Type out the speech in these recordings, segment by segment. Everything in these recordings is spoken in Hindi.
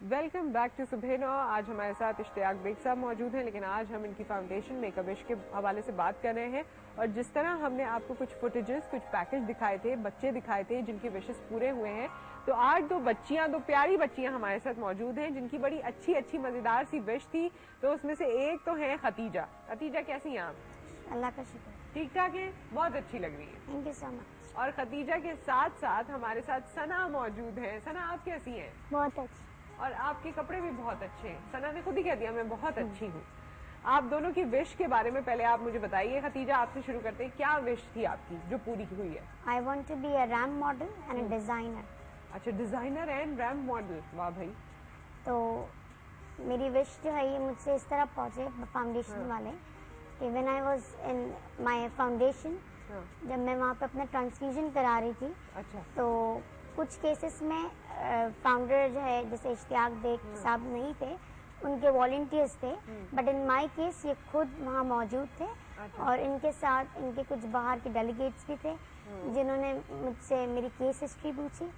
वेलकम बैक टू सुबह 9। आज हमारे साथ इश्तियाक बेग साहब मौजूद हैं, लेकिन आज हम इनकी फाउंडेशन मेक अ विश के हवाले से बात कर रहे हैं। और जिस तरह हमने आपको कुछ फुटेजेस, कुछ पैकेज दिखाए थे, बच्चे दिखाए थे जिनके विशेस पूरे हुए हैं, तो आज दो प्यारी बच्चियां हमारे साथ मौजूद हैं जिनकी बड़ी अच्छी अच्छी मजेदार सी विश थी। तो उसमें से एक तो है खतीजा। खतीजा कैसी हैं आप? अल्लाह का शुक्र, ठीक ठाक है, बहुत अच्छी लग रही है। Thank you so much. और खतीजा के साथ साथ हमारे साथ सना मौजूद है। सना, आप कैसी हैं? बहुत अच्छी। और आपके कपड़े भी बहुत अच्छे हैं। सना ने खुद ही कह दिया मैं बहुत अच्छी हूँ। आप दोनों की विश के बारे में पहले आप मुझे बताइए। खतीजा, आपसे शुरू करते हैं, क्या विश थी आपकी जो पूरी हुई है? I want to be a ramp model and a designer. अच्छा, डिजाइनर एंड रैम्प मॉडल, वाह भाई। तो मेरी विश जो है ये मुझसे इस तरह पहुंचे फाउंडेशन वाले कि when I was in my foundation, जब मैं वहाँ पे अपना ट्रांसफ्यूजन करा रही थी, अच्छा, तो कुछ केसेस में फाउंडर जो है जैसे इश्तियाक बेग साहब नहीं थे, उनके वॉलंटियर्स थे, बट इन माय केस ये खुद वहाँ मौजूद थे। अच्छा। और इनके साथ इनके कुछ बाहर के डेलीगेट्स भी थे जिन्होंने मुझसे मेरी केस हिस्ट्री पूछी।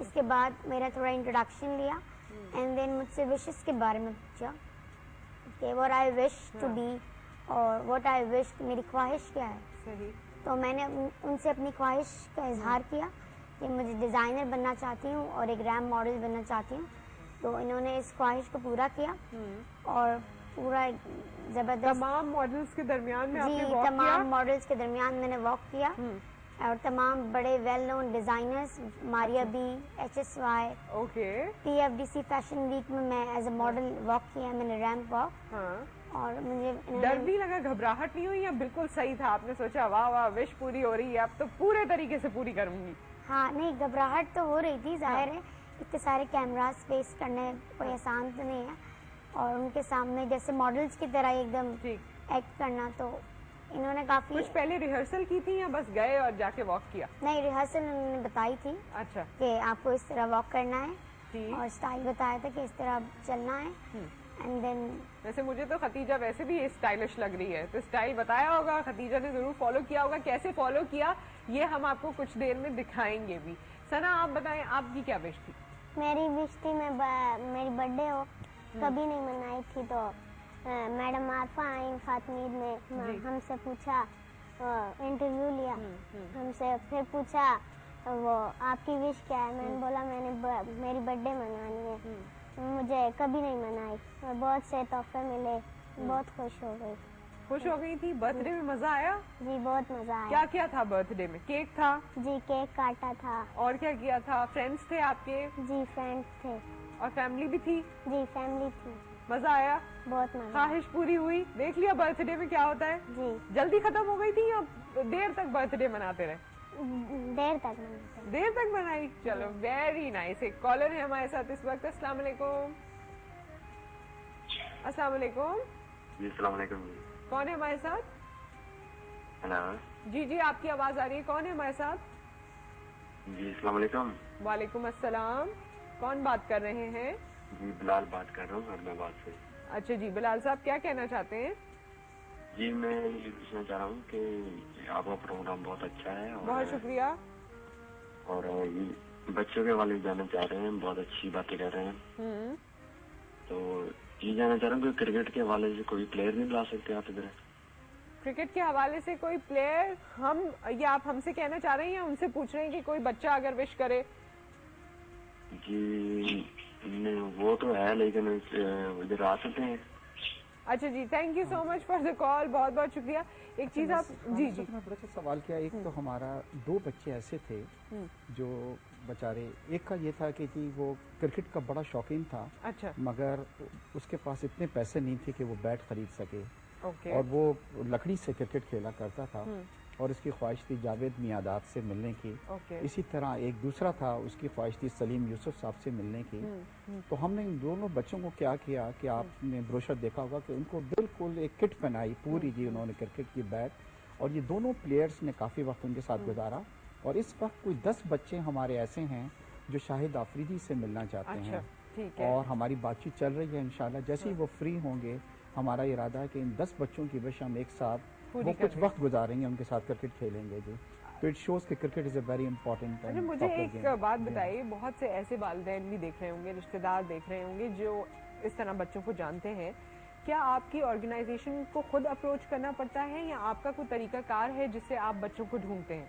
इसके बाद मेरा थोड़ा इंट्रोडक्शन लिया एंड देन मुझसे विशेस के बारे में पूछा कि what I wish to be और व्हाट आई विश, मेरी ख्वाहिश क्या है। सही। तो मैंने उनसे अपनी ख्वाहिश का इजहार किया कि मुझे डिज़ाइनर बनना चाहती हूँ और एक रैम्प मॉडल बनना चाहती हूँ। तो इन्होंने इस ख्वाहिश को पूरा किया और पूरा जबरदस्त तमाम मॉडल्स के दरमियान में आपने जी वॉक तमाम किया? मॉडल्स के दरमियान मैंने वॉक किया और तमाम बड़े well known designers, Maria B, HSY, okay, TFDC fashion week में मैं एज अ मॉडल वॉक किया, मैंने रैम्प वॉक। हाँ। और मुझे डर भी लगा, घबराहट नहीं हुई, या बिल्कुल सही था? आपने सोचा वाह वाह विश पूरी हो रही है, अब तो पूरे तरीके से पूरी करूंगी? हाँ, नहीं घबराहट तो हो रही थी, जाहिर है इतने सारे कैमरास फेस करने कोई आसान तो नहीं है और उनके सामने जैसे मॉडल्स की तरह एकदम एक्ट करना। तो इन्होंने काफी कुछ पहले रिहर्सल की थी या बस गए और जाके वॉक किया? नहीं, रिहर्सल उन्होंने बताई थी। अच्छा, कि आपको इस तरह वॉक करना है और स्टाइल बताया था कि इस तरह चलना है एंड देन। वैसे मुझे तो खतीजा वैसे भी स्टाइलिश लग रही है, तो स्टाइल बताया होगा, खतीजा ने जरूर फॉलो किया होगा। कैसे फॉलो किया ये हम आपको कुछ देर में दिखाएंगे भी। सना, आप बताएं, आपकी क्या विश थी? मेरी विश थी मेरी बर्थडे हो, कभी नहीं मनाई थी। तो मैडम आरफा आई फातमीद ने हमसे पूछा, इंटरव्यू लिया हमसे, फिर पूछा वो आपकी विश क्या है। मैंने बोला मेरी बर्थडे मनानी है। मुझे कभी नहीं मनाई और बहुत से तोहफे मिले, बहुत खुश हो गई। खुश हो गई थी? बर्थडे में मजा आया? जी बहुत मजा आया। क्या क्या था बर्थडे में? केक था? जी केक काटा था। और क्या किया था? फ्रेंड्स थे आपके? जी फ्रेंड्स थे। और फैमिली भी थी? जी फैमिली थी। मजा आया? बहुत मजा। ख्वाहिश पूरी हुई? देख लिया बर्थडे में क्या होता है? जी। जल्दी खत्म हो गई थी या देर तक बर्थडे मनाते रहे? देर तक मनाते। देर तक मनाई? चलो, वेरी नाइस। एक कॉलर है हमारे साथ इस वक्त। अस्सलाम वालेकुम। अस्सलाम वालेकुम। जी अस्सलाम वालेकुम। कौन है हमारे साथ? हेलो। जी जी, आपकी आवाज आ रही है। कौन है हमारे साथ? जी अस्सलाम वालेकुम। वालेकुम अस्सलाम। कौन बात कर रहे हैं? जी बिलाल बात कर रहा हूँ अहमदाबाद से। अच्छा जी, बिलाल साहब क्या कहना चाहते हैं? जी मैं ये पूछना चाह रहा हूँ कि आपका प्रोग्राम बहुत अच्छा है और बहुत शुक्रिया। और ये बच्चों के वाले जानना चाह रहे हैं, बहुत अच्छी बातें कर रहे हैं। तो ये जानना चाह रहा हूँ कि क्रिकेट के हवाले से कोई प्लेयर नहीं बुला सकते आप इधर? क्रिकेट के हवाले से कोई प्लेयर, हम या आप हमसे कहना चाह रहे हैं या उनसे पूछ रहे हैं कि कोई बच्चा अगर विश करे? जी वो तो है, लेकिन इधर आ सकते हैं? अच्छा जी, thank you so much for the call, बहुत बहुत शुक्रिया। एक चीज आप जी जी बड़ा अच्छा सवाल किया। एक तो हमारा दो बच्चे ऐसे थे जो बेचारे, एक का ये था कि जी वो क्रिकेट का बड़ा शौकीन था। अच्छा। मगर उसके पास इतने पैसे नहीं थे कि वो बैट खरीद सके। ओके। और वो लकड़ी से क्रिकेट खेला करता था और उसकी ख्वाहिश थी जावेद मियादाद से मिलने की। इसी तरह एक दूसरा था, उसकी ख्वाहिश थी सलीम यूसुफ साहब से मिलने की। तो हमने इन दोनों बच्चों को क्या किया कि आपने ब्रोशर देखा होगा कि उनको बिल्कुल एक किट पहनाई पूरी जी उन्होंने क्रिकेट की बैट, और ये दोनों प्लेयर्स ने काफ़ी वक्त उनके साथ गुजारा। और इस वक्त कोई 10 बच्चे हमारे ऐसे हैं जो शाहिद आफरीदी से मिलना चाहते हैं। ठीक है। और हमारी बातचीत चल रही है, इंशाल्लाह जैसे ही वो फ्री होंगे हमारा इरादा है कि इन 10 बच्चों की विश हम एक साथ वो कुछ वक्त गुजारेंगे, उनके साथ क्रिकेट खेलेंगे जी। तो इट शोज कि cricket is a very important. अच्छा, मुझे एक बात बताइए, बहुत से ऐसे वालिदैन भी देख रहे होंगे, रिश्तेदार देख रहे होंगे जो इस तरह बच्चों को जानते हैं, क्या आपकी ऑर्गेनाइजेशन को खुद अप्रोच करना पड़ता है या आपका कोई तरीकाकार है जिससे आप बच्चों को ढूंढते हैं?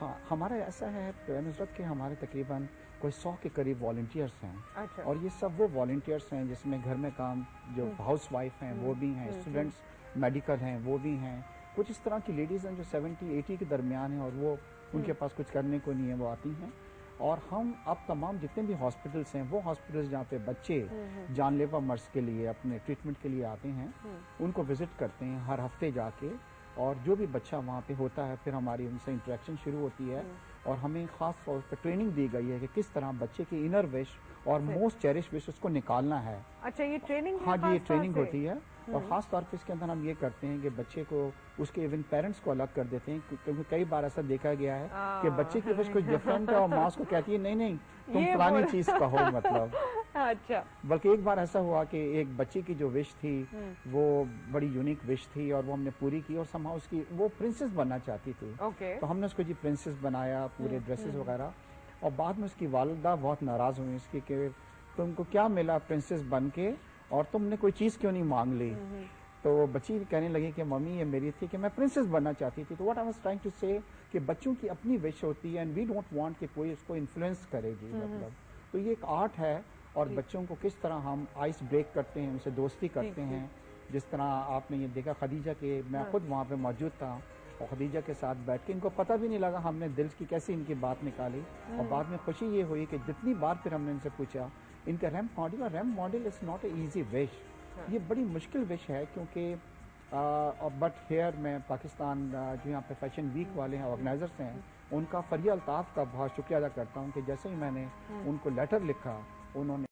हाँ, हमारा ऐसा है नुसरत के हमारे तकरीबन कोई 100 के करीब वॉलंटियर्स हैं। अच्छा। और ये सब वो वॉलंटियर्स हैं जिसमें घर में काम जो हाउस वाइफ हैं वो भी हैं, स्टूडेंट्स मेडिकल हैं वो भी हैं, कुछ इस तरह की लेडीज़ हैं जो 70-80 के दरमियान हैं और वो उनके पास कुछ करने को नहीं है, वो आती हैं। और हम अब तमाम जितने भी हॉस्पिटल्स हैं, वो हॉस्पिटल्स जहाँ पे बच्चे जानलेवा मर्ज के लिए अपने ट्रीटमेंट के लिए आते हैं, उनको विजिट करते हैं हर हफ्ते जाके। और जो भी बच्चा वहाँ पे होता है फिर हमारी उनसे इंटरेक्शन शुरू होती है और हमें ख़ास तौर पर ट्रेनिंग दी गई है कि किस तरह बच्चे की इनर विश और मोस्ट चेरिश विश उसको निकालना है। अच्छा, ये ट्रेनिंग? हाँ जी, ये ट्रेनिंग होती है। और ख़ास तौर पे इसके अंदर हम ये करते हैं कि बच्चे को उसके इवन पेरेंट्स को अलग कर देते हैं, क्योंकि कई बार ऐसा देखा गया है कि बच्चे की विश कुछ डिफरेंट है और माँ उसको कहती है नहीं तुम फलानी चीज़ कहो मतलब। अच्छा। बल्कि एक बार ऐसा हुआ कि एक बच्ची की जो विश थी वो बड़ी यूनिक विश थी और वो हमने पूरी की और समहाउ उसकी वो प्रिंसेस बनना चाहती थी। तो हमने उसको जी प्रिंसेस बनाया, पूरे ड्रेसेस वगैरह। और बाद में उसकी वालिदा बहुत नाराज़ हुई इसकी कि तुमको क्या मिला प्रिंसेस बन के और तुमने कोई चीज़ क्यों नहीं मांग ली। तो बच्ची कहने लगी कि मम्मी ये मेरी थी कि मैं प्रिंसेस बनना चाहती थी। तो what I was trying to say कि बच्चों की अपनी विश होती है एंड वी डोंट वांट कि कोई उसको इन्फ्लुएंस करेगी मतलब। तो ये एक आर्ट है और बच्चों को किस तरह हम आइस ब्रेक करते हैं, उनसे दोस्ती करते हैं। जिस तरह आपने ये देखा खदीजा के, मैं खुद वहाँ पे मौजूद था और खदीजा के साथ बैठ के इनको पता भी नहीं लगा हमने दिल की कैसे इनकी बात निकाली। और बाद में खुशी ये हुई कि जितनी बार फिर हमने इनसे पूछा इनका रैम्प मॉडल, और ramp model is not a easy wish, ये बड़ी मुश्किल विश है। क्योंकि बट हेयर मैं पाकिस्तान जो यहाँ पे फैशन वीक वाले हैं ऑर्गेनाइजर्स हैं, उनका फरिया अल्ताफ़ का बहुत शुक्रिया अदा करता हूँ कि जैसे ही मैंने उनको लेटर लिखा उन्होंने